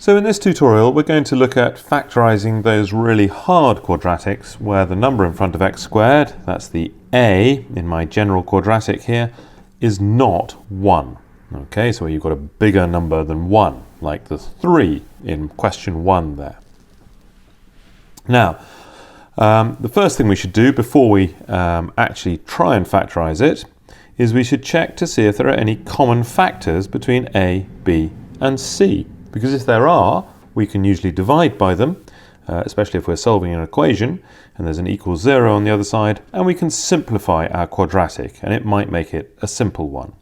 So in this tutorial we're going to look at factorising those really hard quadratics where the number in front of x squared, that's the a in my general quadratic here, is not 1. Okay, so you've got a bigger number than 1, like the 3 in question 1 there. Now, the first thing we should do before we actually try and factorise it is we should check to see if there are any common factors between a, b and c. Because if there are, we can usually divide by them, especially if we're solving an equation and there's an equals 0 on the other side, and we can simplify our quadratic and it might make it a simple one.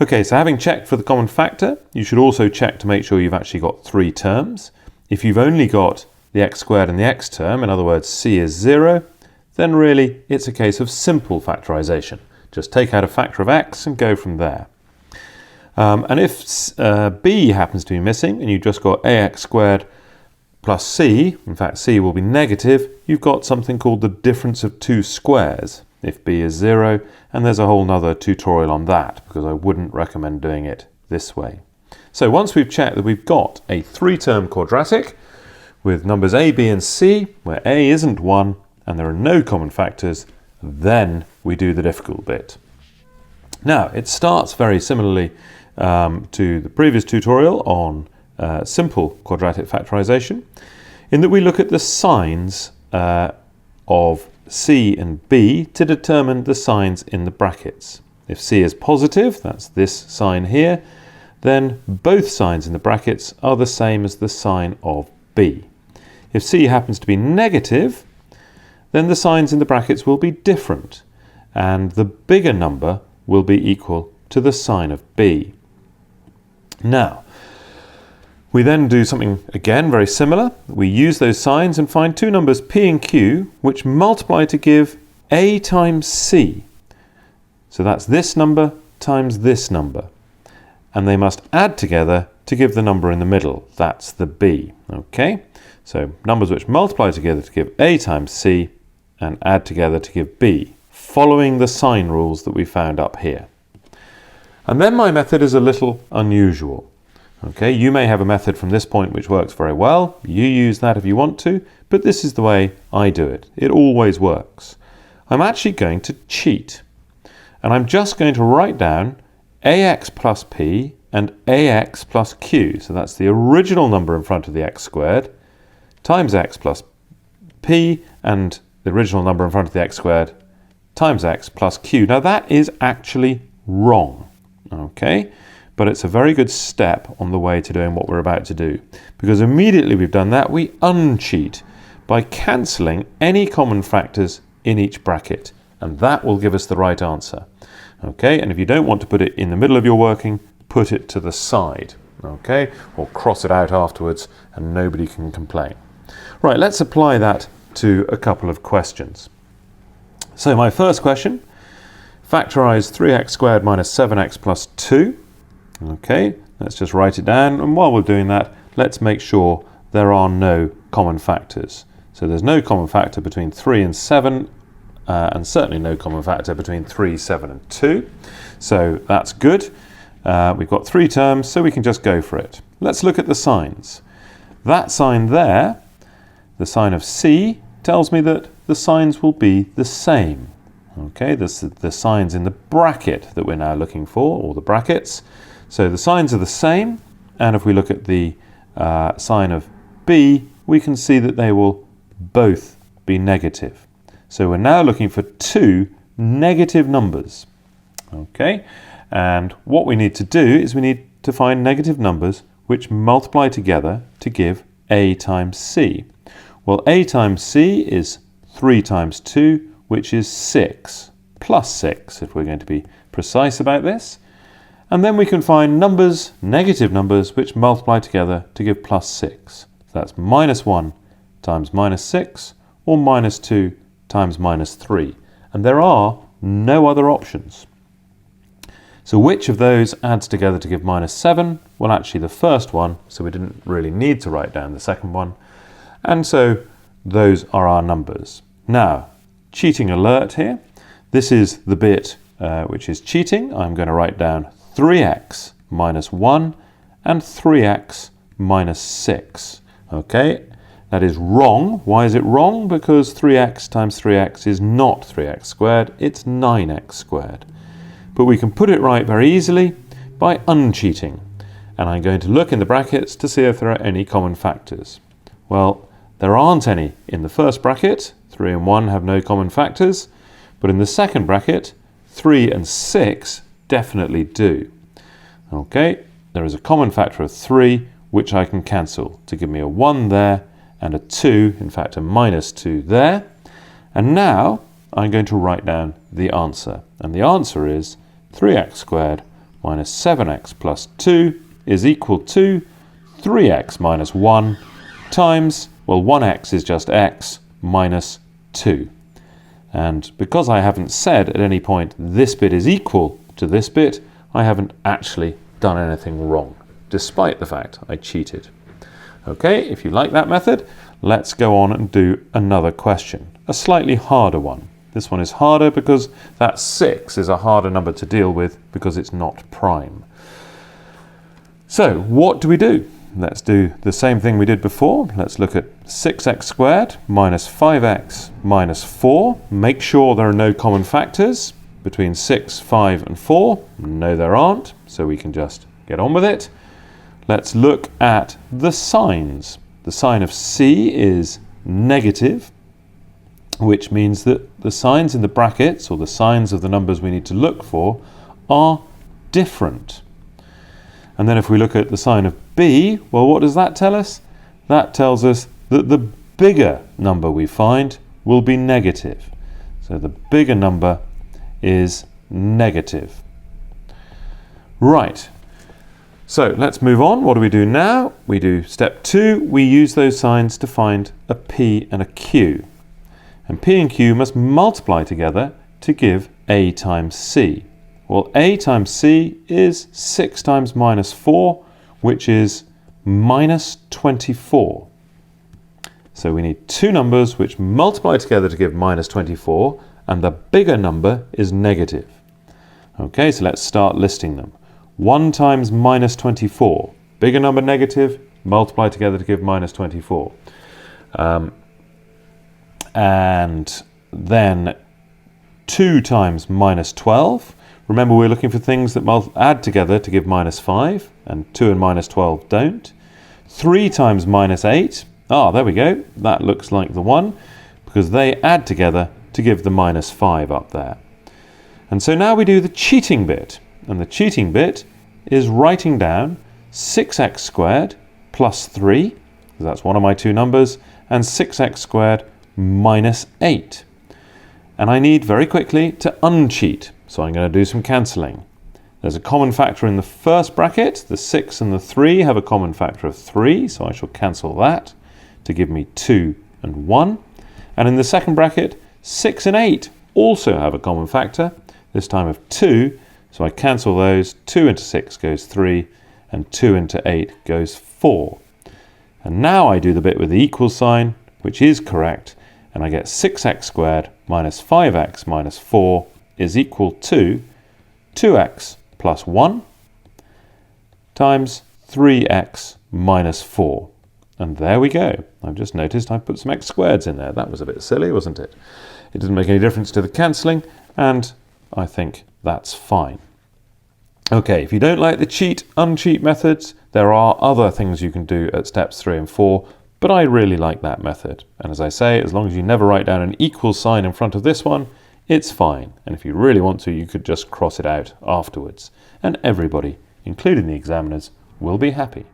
Okay, so having checked for the common factor, you should also check to make sure you've actually got 3 terms. If you've only got the x squared and the x term, in other words c is 0, then really it's a case of simple factorisation. Just take out a factor of x and go from there. And if b happens to be missing and you've just got ax squared plus c, in fact c will be negative, you've got something called the difference of two squares if b is 0, and there's a whole nother tutorial on that because I wouldn't recommend doing it this way. So once we've checked that we've got a 3-term quadratic with numbers a, b and c where a isn't 1 and there are no common factors, then we do the difficult bit. Now it starts very similarly to the previous tutorial on simple quadratic factorisation, in that we look at the signs of c and b to determine the signs in the brackets. If c is positive, that's this sign here, then both signs in the brackets are the same as the sign of b. If c happens to be negative, then the signs in the brackets will be different, and the bigger number will be equal to the sign of b. Now, we then do something again very similar. We use those signs and find two numbers p and q which multiply to give a times c. So that's this number times this number. And they must add together to give the number in the middle. That's the b. Okay? So numbers which multiply together to give a times c and add together to give b, following the sign rules that we found up here. And then my method is a little unusual. Okay, you may have a method from this point which works very well. You use that if you want to, but this is the way I do it. It always works. I'm actually going to cheat. And I'm just going to write down ax plus p and ax plus q. So that's the original number in front of the x squared times x plus p and the original number in front of the x squared times x plus q. Now that is actually wrong. Okay, but it's a very good step on the way to doing what we're about to do, because immediately we've done that, we uncheat by cancelling any common factors in each bracket, and that will give us the right answer. Okay, and if you don't want to put it in the middle of your working, put it to the side, okay, or cross it out afterwards and nobody can complain. Right, let's apply that to a couple of questions. So my first question, factorise 3x squared minus 7x plus 2. Okay, let's just write it down, and while we're doing that, let's make sure there are no common factors. So there's no common factor between 3 and 7, and certainly no common factor between 3, 7 and 2. So that's good. We've got 3 terms, so we can just go for it. Let's look at the signs. That sign there, the sign of c, tells me that the signs will be the same. Okay, this is the signs in the bracket that we're now looking for, or the brackets. So the signs are the same, and if we look at the sign of b, we can see that they will both be negative. So we're now looking for 2 negative numbers. Okay, and what we need to do is we need to find negative numbers which multiply together to give a times c. Well, a times c is 3 times 2, which is 6, plus 6 if we're going to be precise about this. And then we can find numbers, negative numbers, which multiply together to give plus 6. So that's minus 1 times minus 6, or minus 2 times minus 3. And there are no other options. So which of those adds together to give minus 7? Well, actually the first one, so we didn't really need to write down the second one. And so those are our numbers. Now, cheating alert here. This is the bit which is cheating. I'm going to write down 3x minus 1 and 3x minus 6. Okay, that is wrong. Why is it wrong? Because 3x times 3x is not 3x squared, it's 9x squared. But we can put it right very easily by uncheating. And I'm going to look in the brackets to see if there are any common factors. Well, there aren't any in the first bracket. 3 and 1 have no common factors. But in the second bracket, 3 and 6 definitely do. Okay, there is a common factor of 3, which I can cancel to give me a 1 there and a 2, in fact a minus 2 there. And now I'm going to write down the answer. And the answer is 3x squared minus 7x plus 2 is equal to 3x minus 1 times, well, 1x is just x minus 2. And because I haven't said at any point this bit is equal to this bit, I haven't actually done anything wrong, despite the fact I cheated. Okay, if you like that method, let's go on and do another question, a slightly harder one. This one is harder because that 6 is a harder number to deal with because it's not prime. So what do? Let's do the same thing we did before. Let's look at 6x squared minus 5x minus 4. Make sure there are no common factors between 6, 5 and 4. No, there aren't, so we can just get on with it. Let's look at the signs. The sign of C is negative, which means that the signs in the brackets, or the signs of the numbers we need to look for, are different. And then if we look at the sign of B, well, what does that tell us? That tells us that the bigger number we find will be negative. So the bigger number is negative. Right. So let's move on. What do we do now? We do step 2. We use those signs to find a P and a Q. And P and Q must multiply together to give A times C. Well, A times C is 6 times minus 4, which is minus 24. So we need two numbers which multiply together to give minus 24, and the bigger number is negative. Okay, so let's start listing them. 1 times minus 24, bigger number negative, multiply together to give minus 24. And then 2 times minus 12. Remember, we're looking for things that add together to give minus 5, and 2 and minus 12 don't. 3 times minus 8. There we go. That looks like the one, because they add together to give the minus 5 up there. And so now we do the cheating bit. And the cheating bit is writing down 6x squared plus 3, because that's one of my two numbers, and 6x squared minus 8. And I need very quickly to uncheat, so I'm going to do some cancelling. There's a common factor in the first bracket. The 6 and the 3 have a common factor of 3, so I shall cancel that to give me 2 and 1. And in the second bracket, 6 and 8 also have a common factor, this time of 2, so I cancel those. 2 into 6 goes 3, and 2 into 8 goes 4. And now I do the bit with the equal sign, which is correct, and I get 6x squared minus 5x minus 4 is equal to 2x plus 1 times 3x minus 4. And there we go. I've just noticed I put some x squareds in there. That was a bit silly, wasn't it? It didn't make any difference to the cancelling, and I think that's fine. Okay, if you don't like the cheat, uncheat methods, there are other things you can do at steps 3 and 4, but I really like that method. And as I say, as long as you never write down an equal sign in front of this one, it's fine. And if you really want to, you could just cross it out afterwards. And everybody, including the examiners, will be happy.